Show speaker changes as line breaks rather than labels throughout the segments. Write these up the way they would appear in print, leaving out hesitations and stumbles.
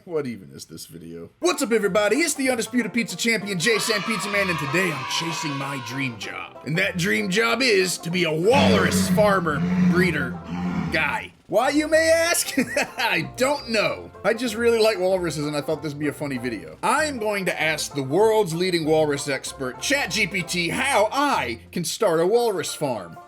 What even is this video? What's up, everybody? It's the undisputed pizza champion, JSanPizzaMan, and today I'm chasing my dream job. And that dream job is to be a walrus farmer, breeder, guy. Why, you may ask? I don't know. I just really like walruses and I thought this would be a funny video. I am going to ask the world's leading walrus expert, ChatGPT, how I can start a walrus farm.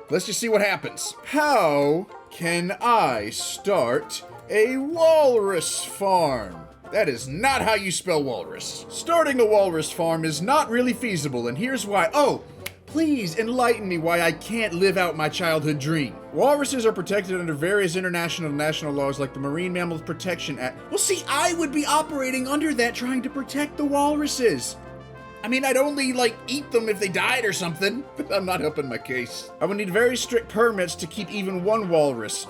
Let's just see what happens. How can I start a walrus farm? That is not how you spell walrus. Starting a walrus farm is not really feasible, and here's why. Oh, please enlighten me why I can't live out my childhood dream. Walruses are protected under various international and national laws like the Marine Mammals Protection Act. Well, see, I would be operating under that trying to protect the walruses. I mean, I'd only, eat them if they died or something, but I'm not helping my case. I would need very strict permits to keep even one walrus.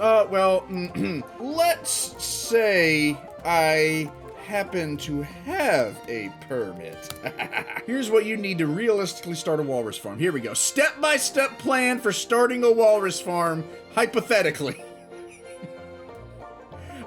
Let's say I happen to have a permit. Here's what you need to realistically start a walrus farm. Here we go. Step-by-step plan for starting a walrus farm, hypothetically.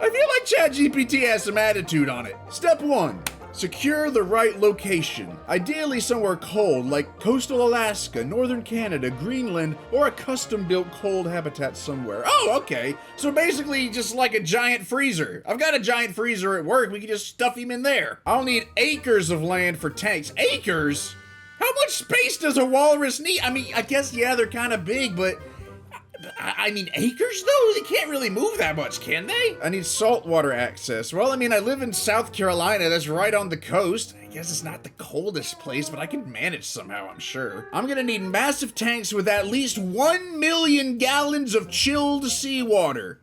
I feel like ChatGPT has some attitude on it. Step 1. Secure the right location. Ideally somewhere cold, like coastal Alaska, northern Canada, Greenland, or a custom-built cold habitat somewhere. Oh, okay. So basically just like a giant freezer. I've got a giant freezer at work. We can just stuff him in there. I'll need acres of land for tanks. Acres? How much space does a walrus need? I mean, I guess, yeah, they're kind of big, but I mean, acres though? They can't really move that much, can they? I need saltwater access. Well, I mean, I live in South Carolina. That's right on the coast. I guess it's not the coldest place, but I can manage somehow, I'm sure. I'm gonna need massive tanks with at least 1 million gallons of chilled seawater.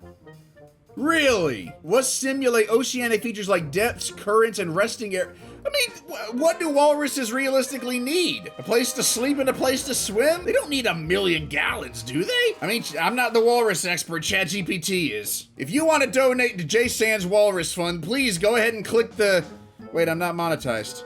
Really? What simulate oceanic features like depths, currents, and resting air? I mean, what do walruses realistically need? A place to sleep and a place to swim? They don't need 1 million gallons, do they? I mean, I'm not the walrus expert, ChatGPT is. If you want to donate to JSan's Walrus Fund, please go ahead and click the... Wait, I'm not monetized.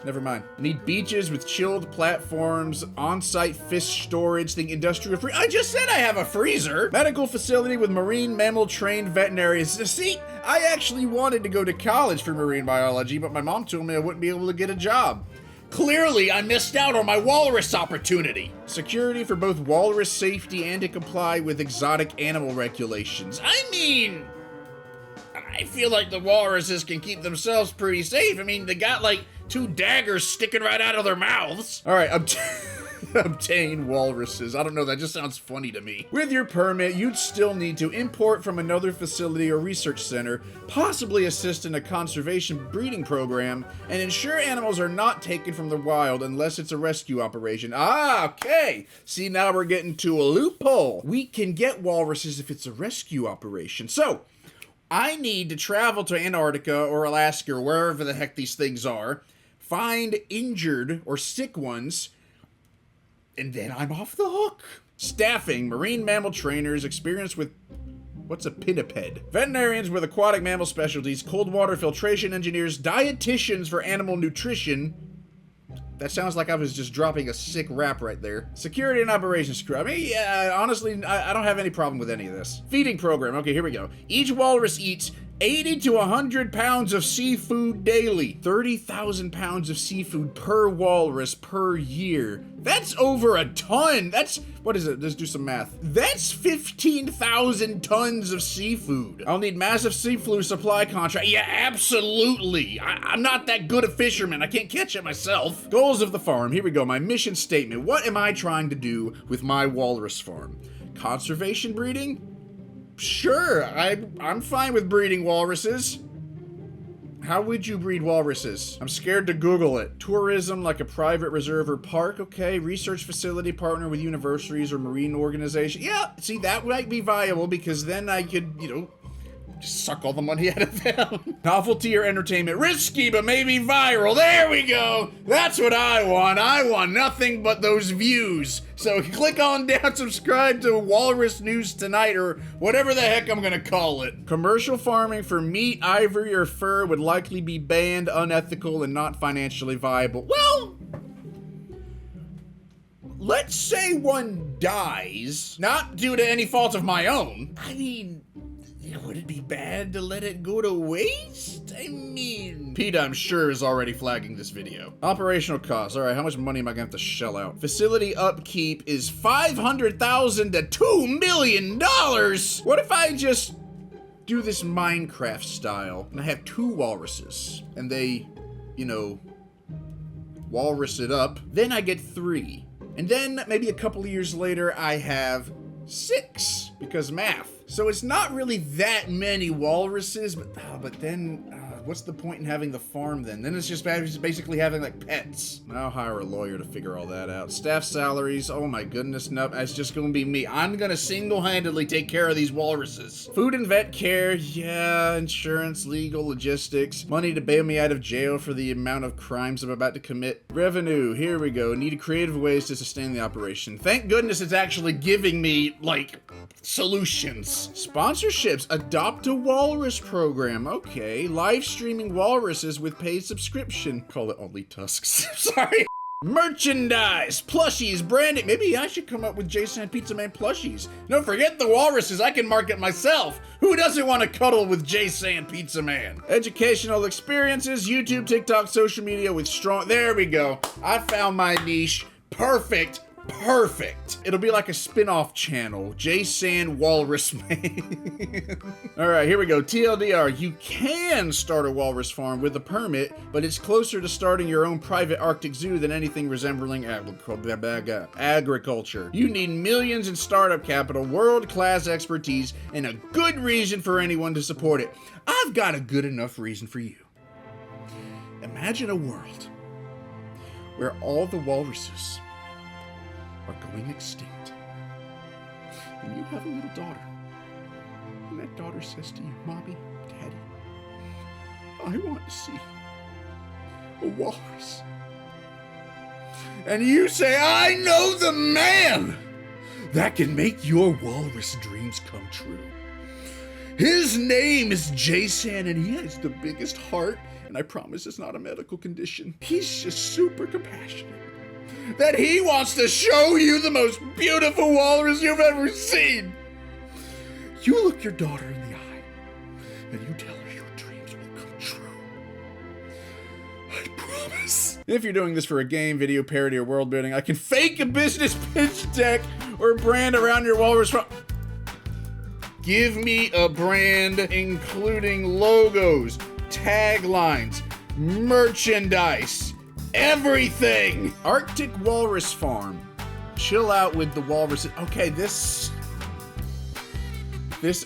Never mind. I need beaches with chilled platforms, on-site fish storage, think industrial free. I just said I have a freezer. Medical facility with marine mammal trained veterinarians. See, I actually wanted to go to college for marine biology, but my mom told me I wouldn't be able to get a job. Clearly, I missed out on my walrus opportunity. Security for both walrus safety and to comply with exotic animal regulations. I mean, I feel like the walruses can keep themselves pretty safe. I mean, they got 2 daggers sticking right out of their mouths. All right, obtain walruses. I don't know, that just sounds funny to me. With your permit, you'd still need to import from another facility or research center, possibly assist in a conservation breeding program, and ensure animals are not taken from the wild unless it's a rescue operation. Ah, okay. See, now we're getting to a loophole. We can get walruses if it's a rescue operation. So, I need to travel to Antarctica or Alaska or wherever the heck these things are, find injured or sick ones, and then I'm off the hook. Staffing, marine mammal trainers, experience with, what's a pinniped? Veterinarians with aquatic mammal specialties, cold water filtration engineers, dietitians for animal nutrition. That sounds like I was just dropping a sick rap right there. Security and operations crew. I mean, yeah, honestly, I don't have any problem with any of this. Feeding program. Okay, here we go. Each walrus eats 80 to 100 pounds of seafood daily. 30,000 pounds of seafood per walrus per year. That's over a ton. That's, what is it? Let's do some math. That's 15,000 tons of seafood. I'll need massive seafood supply contract. Yeah, absolutely. I'm not that good a fisherman. I can't catch it myself. Goals of the farm. Here we go. My mission statement. What am I trying to do with my walrus farm? Conservation breeding? Sure, I'm fine with breeding walruses. How would you breed walruses? I'm scared to Google it. Tourism, like a private reserve or park, okay. Research facility, partner with universities or marine organization. Yeah, see, that might be viable because then I could, just suck all the money out of them. Novelty or entertainment. Risky, but maybe viral. There we go. That's what I want. I want nothing but those views. So click on down, subscribe to Walrus News Tonight, or whatever the heck I'm gonna call it. Commercial farming for meat, ivory, or fur would likely be banned, unethical, and not financially viable. Well, let's say one dies, not due to any fault of my own. I mean, would it be bad to let it go to waste? I mean, PETA, I'm sure, is already flagging this video. Operational costs. All right, how much money am I gonna have to shell out? Facility upkeep is $500,000 to $2 million. What if I just do this Minecraft style and I have 2 walruses and they, you know, walrus it up? Then I get 3. And then maybe a couple of years later, I have 6 because math. So it's not really that many walruses, but then what's the point in having the farm then? Then it's just basically having like pets. I'll hire a lawyer to figure all that out. Staff salaries, oh my goodness, no, it's just gonna be me. I'm gonna single-handedly take care of these walruses. Food and vet care, yeah, insurance, legal, logistics, money to bail me out of jail for the amount of crimes I'm about to commit. Revenue, here we go. Need creative ways to sustain the operation. Thank goodness it's actually giving me, like, solutions. Sponsorships, adopt a walrus program. Okay, live streaming walruses with paid subscription. Call it only tusks. Sorry. Merchandise, plushies, branding. Maybe I should come up with JSanPizzaMan plushies. No, forget the walruses. I can market myself. Who doesn't want to cuddle with JSanPizzaMan? Educational experiences, YouTube, TikTok, social media with strong. There we go. I found my niche. Perfect. Perfect. It'll be like a spin-off channel. JSan Walrus Man. Alright, here we go. TLDR. You can start a walrus farm with a permit, but it's closer to starting your own private Arctic zoo than anything resembling agriculture. You need millions in startup capital, world-class expertise, and a good reason for anyone to support it. I've got a good enough reason for you. Imagine a world where all the walruses are going extinct. And you have a little daughter. And that daughter says to you, Mommy, Daddy, I want to see a walrus. And you say, I know the man that can make your walrus dreams come true. His name is JSan, and he has the biggest heart, and I promise it's not a medical condition. He's just super compassionate. That he wants to show you the most beautiful walrus you've ever seen. You look your daughter in the eye and you tell her your dreams will come true. I promise. If you're doing this for a game, video, parody, or world building, I can fake a business pitch deck or brand around your walrus farm. Give me a brand including logos, taglines, merchandise, everything! Arctic Walrus Farm. Chill out with the walrus. Okay, this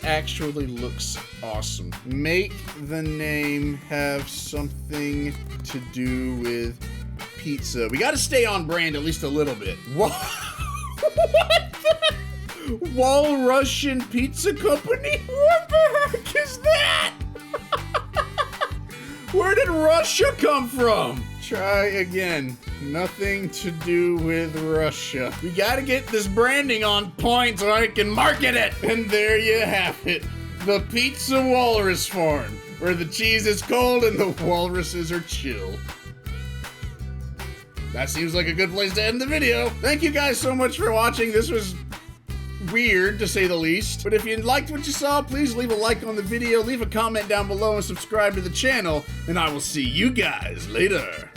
actually looks awesome. Make the name have something to do with pizza. We gotta stay on brand at least a little bit. What? What the? Walrusian Pizza Company? What the heck is that? Where did Russia come from? Try again. Nothing to do with Russia. We gotta get this branding on point so I can market it. And there you have it. The Pizza Walrus Farm, where the cheese is cold and the walruses are chill. That seems like a good place to end the video. Thank you guys so much for watching. This was weird, to say the least. But if you liked what you saw, please leave a like on the video, leave a comment down below, and subscribe to the channel. And I will see you guys later.